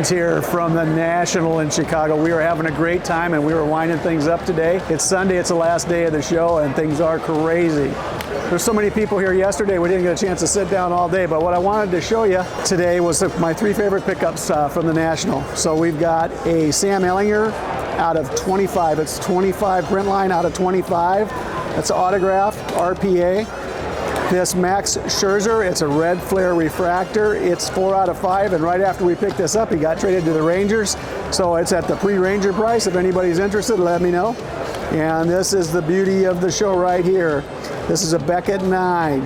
fans here from the National in Chicago. We are having a great time and we were winding things up today. It's Sunday, it's the last day of the show, and things are crazy. There's so many people here yesterday, we didn't get a chance to sit down all day, but what I wanted to show you today was my three favorite pickups from the National. So we've got a Sam Ehlinger out of 25. It's 25 print line out of 25. That's autographed RPA. This Max Scherzer, it's a red flare refractor. It's 4 out of 5, and right after we picked this up, he got traded to the Rangers. So it's at the pre-Ranger price. If anybody's interested, let me know. And this is the beauty of the show right here. This is a Beckett 9.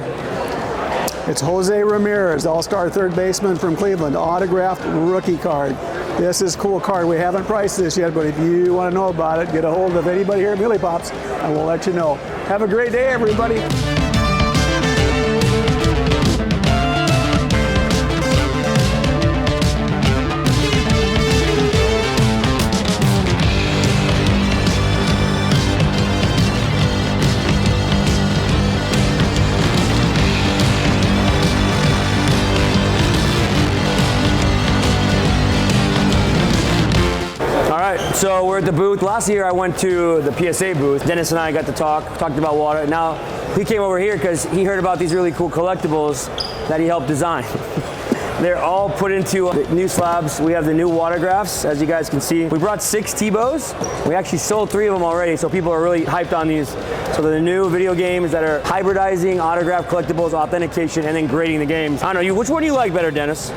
It's Jose Ramirez, all-star third baseman from Cleveland, autographed rookie card. This is a cool card. We haven't priced this yet, but if you want to know about it, get a hold of anybody here at Meelypops, and we'll let you know. Have a great day, everybody. So we're at the booth. Last year I went to the PSA booth. Dennis and I got to talked about water. Now he came over here because he heard about these really cool collectibles that he helped design. They're all put into new slabs. We have the new WaterGraphs, as you guys can see. We brought 6 T-Bows. We actually sold 3 of them already, so people are really hyped on these. So they're the new video games that are hybridizing autograph collectibles, authentication, and then grading the games. I don't know, which one do you like better, Dennis?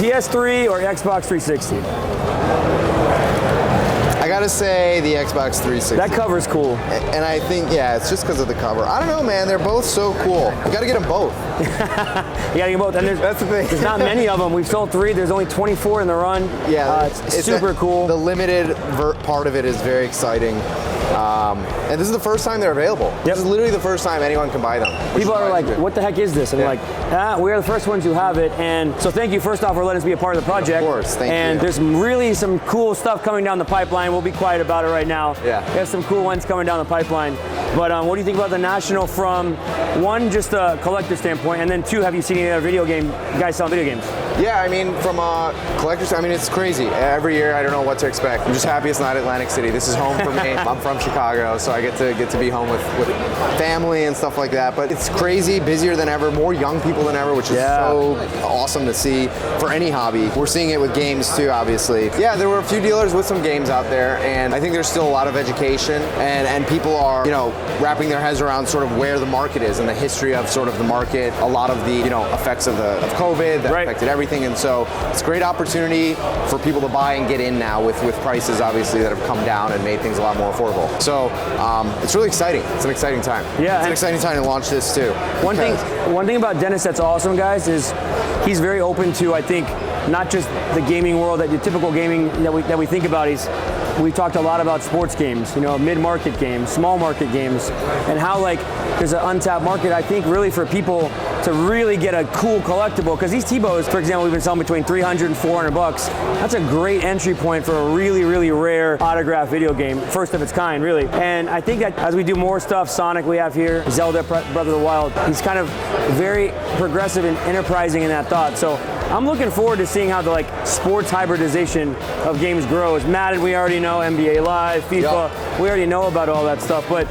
PS3 or Xbox 360? I gotta say the Xbox 360. That cover's cool. And I think, yeah, it's just because of the cover. I don't know, man. They're both so cool. You gotta get them both. You gotta get both. And that's the thing. There's not many of them. We've sold 3. There's only 24 in the run. Yeah, it's super cool. The limited part of it is very exciting. And this is the first time they're available. Yep. This is literally the first time anyone can buy them. People are like, what the heck is this? And we're like, we are the first ones who have it. And so thank you, first off, for letting us be a part of the project. Of course, thank you. And there's really some cool stuff coming down the pipeline. We'll be quiet about it right now. Yeah. There's some cool ones coming down the pipeline. But what do you think about the National from, 1, just a collector standpoint, and then 2, have you seen any other video game guys selling video games? Yeah, I mean, from a collector's, I mean, it's crazy. Every year, I don't know what to expect. I'm just happy it's not Atlantic City. This is home for me. I'm from Chicago, so I get to be home with family and stuff like that. But it's crazy, busier than ever, more young people than ever, which is so awesome to see for any hobby. We're seeing it with games too, obviously. Yeah, there were a few dealers with some games out there, and I think there's still a lot of education, and people are, you know, wrapping their heads around sort of where the market is and the history of sort of the market, a lot of the, you know, effects of COVID that affected everything, and so it's a great opportunity for people to buy and get in now with prices obviously that have come down and made things a lot more affordable. So it's really exciting. It's an exciting time. Yeah, it's an exciting time to launch this too. One thing about Dennis that's awesome, guys, is he's very open to, I think, not just the gaming world, that the typical gaming that we think about. We talked a lot about sports games, you know, mid-market games, small market games, and how like there's an untapped market, I think, really for people to really get a cool collectible, because these T-Bows, for example, we've been selling between $300 and $400 bucks. That's a great entry point for a really, really rare autograph video game, first of its kind, really. And I think that as we do more stuff, Sonic we have here, Zelda Breath of the Wild, he's kind of very progressive and enterprising in that thought. So I'm looking forward to seeing how the like sports hybridization of games grows. Madden, we already know, NBA Live, FIFA, we already know about all that stuff, but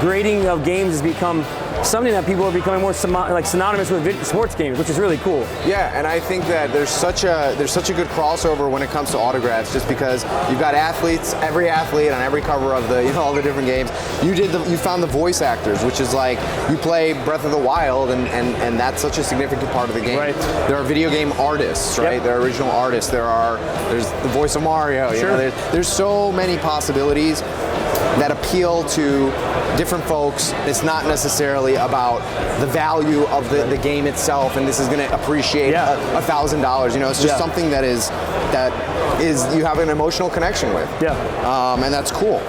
grading of games has become something that people are becoming more synonymous with sports games, which is really cool. Yeah, and I think that there's such a good crossover when it comes to autographs, just because you've got athletes, every athlete on every cover of the, you know, all the different games. You found the voice actors, which is like you play Breath of the Wild, and that's such a significant part of the game. Right. There are video game artists, right? Yep. There are original artists. There's the voice of Mario. You know, there's so many possibilities that appeal to different folks. It's not necessarily about the value of the game itself, and this is going to appreciate $1,000. You know, it's just something that is you have an emotional connection with. Yeah. And that's cool.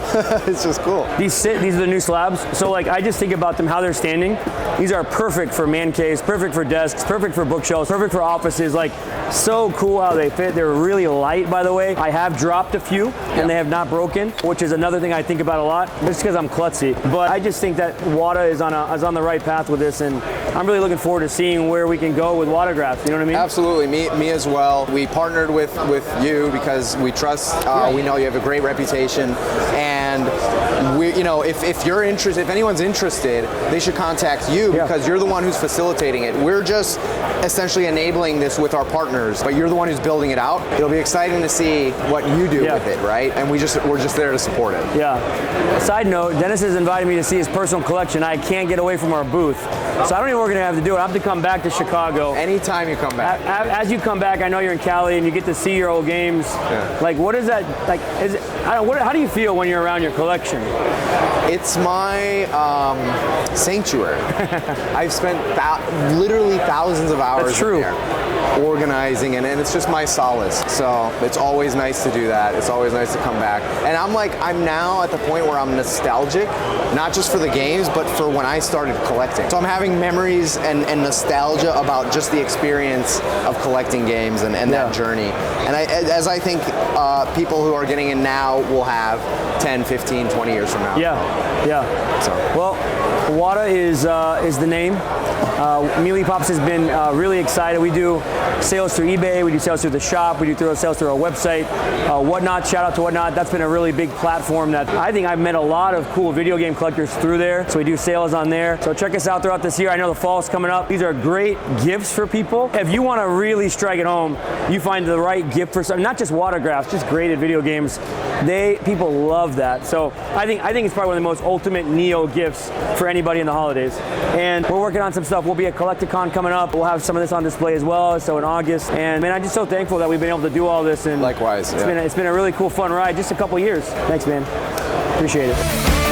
It's just cool. These are the new slabs. So like I just think about them, how they're standing. These are perfect for man caves, perfect for desks, perfect for bookshelves, perfect for offices. Like so cool how they fit. They're really light, by the way. I have dropped a few and they have not broken, which is another thing I think about a lot, just because I'm klutzy. But I just think that WaterGraphs is on the right path with this, and I'm really looking forward to seeing where we can go with WaterGraphs. You know what I mean? Absolutely, me as well. We partnered with you because we trust. We know you have a great reputation, and we, if you're interested, if anyone's interested, they should contact you because you're the one who's facilitating it. We're just essentially enabling this with our partners, but you're the one who's building it out. It'll be exciting to see what you do with it, right? And we're just there to support it. Yeah. Side note, Dennis has invited me to see his personal collection. I can't get away from our booth, so I don't even know what we're gonna have to do. I have to come back to Chicago. Anytime you come back. As you come back, I know you're in Cali and you get to see your old games. Yeah. Like, what is that? Like, how do you feel when you're around your collection? It's my sanctuary. I've spent literally thousands of hours in there organizing, and it's just my solace. So it's always nice to do that. It's always nice to come back. And I'm now at the point where I'm nostalgic, not just for the games, but for when I started collecting. So I'm having memories and nostalgia about just the experience of collecting games and that journey. And as I think people who are getting in now will have 10, 15, 20 years from now. Yeah. So. Well, Wata is the name. Meelypops has been really excited. We do sales through eBay, we do sales through the shop, we do sales through our website. Whatnot, shout out to Whatnot. That's been a really big platform that I think I've met a lot of cool video game collectors through there. So we do sales on there. So check us out throughout this year. I know the fall's coming up. These are great gifts for people. If you want to really strike it home, you find the right gift for something, not just WaterGraphs, just graded video games. People love that. So I think it's probably one of the most ultimate Neo gifts for anybody in the holidays. And we're working on some stuff. We'll be at Collecticon coming up. We'll have some of this on display as well. So in August. And man, I'm just so thankful that we've been able to do all this. And likewise. It's been a really cool, fun ride. Just a couple years. Thanks, man. Appreciate it.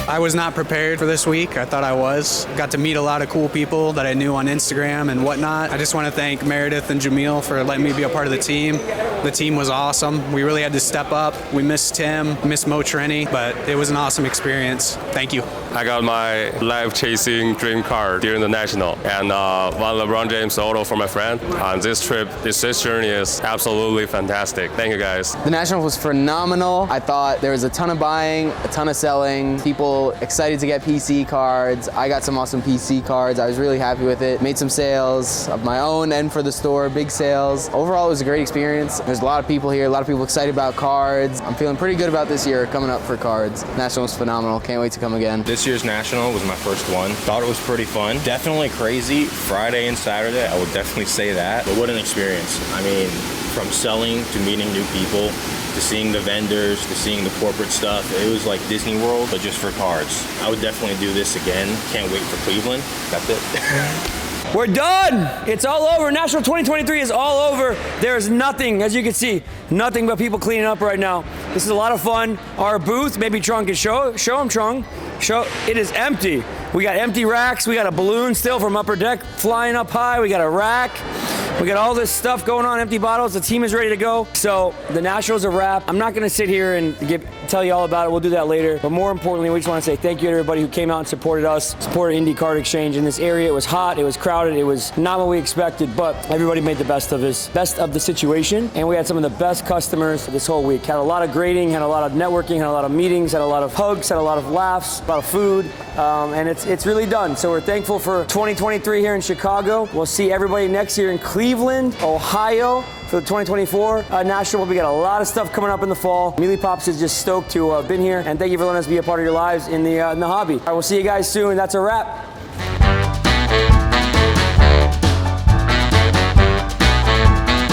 I was not prepared for this week. I thought I was. Got to meet a lot of cool people that I knew on Instagram and whatnot. I just want to thank Meredith and Jameel for letting me be a part of the team. The team was awesome. We really had to step up. We missed Tim, missed Mo Trenny, but it was an awesome experience. Thank you. I got my life-chasing dream car during the National and one LeBron James auto for my friend. On this trip, this journey is absolutely fantastic. Thank you, guys. The National was phenomenal. I thought there was a ton of buying, a ton of selling, people excited to get PC cards. I got some awesome PC cards. I was really happy with it. Made some sales of my own and for the store, big sales. Overall, it was a great experience. There's a lot of people here, a lot of people excited about cards. I'm feeling pretty good about this year coming up for cards. National was phenomenal. Can't wait to come again. This year's National was my first one. Thought it was pretty fun. Definitely crazy. Friday and Saturday, I would definitely say that. But what an experience. I mean, from selling to meeting new people, to seeing the vendors, to seeing the corporate stuff. It was like Disney World, but just for cards. I would definitely do this again. Can't wait for Cleveland. That's it. We're done. It's all over. National 2023 is all over. There's nothing, as you can see, nothing but people cleaning up right now. This is a lot of fun. Our booth, maybe Trung can show them, Trung. It is empty. We got empty racks. We got a balloon still from Upper Deck flying up high. We got a rack. We got all this stuff going on, empty bottles. The team is ready to go. So the Nationals a wrap. I'm not going to sit here and tell you all about it. We'll do that later. But more importantly, we just want to say thank you to everybody who came out and supported us, supported Indie Card Exchange in this area. It was hot. It was crowded. It was not what we expected, but everybody made the best of the situation. And we had some of the best customers this whole week. Had a lot of grading, had a lot of networking, had a lot of meetings, had a lot of hugs, had a lot of laughs, a lot of food. And it's really done. So we're thankful for 2023 here in Chicago. We'll see everybody next year in Cleveland, Ohio for the 2024 National. We got a lot of stuff coming up in the fall. Meelypops is just stoked to have been here, and thank you for letting us be a part of your lives in the hobby. All right, we'll see you guys soon. That's a wrap.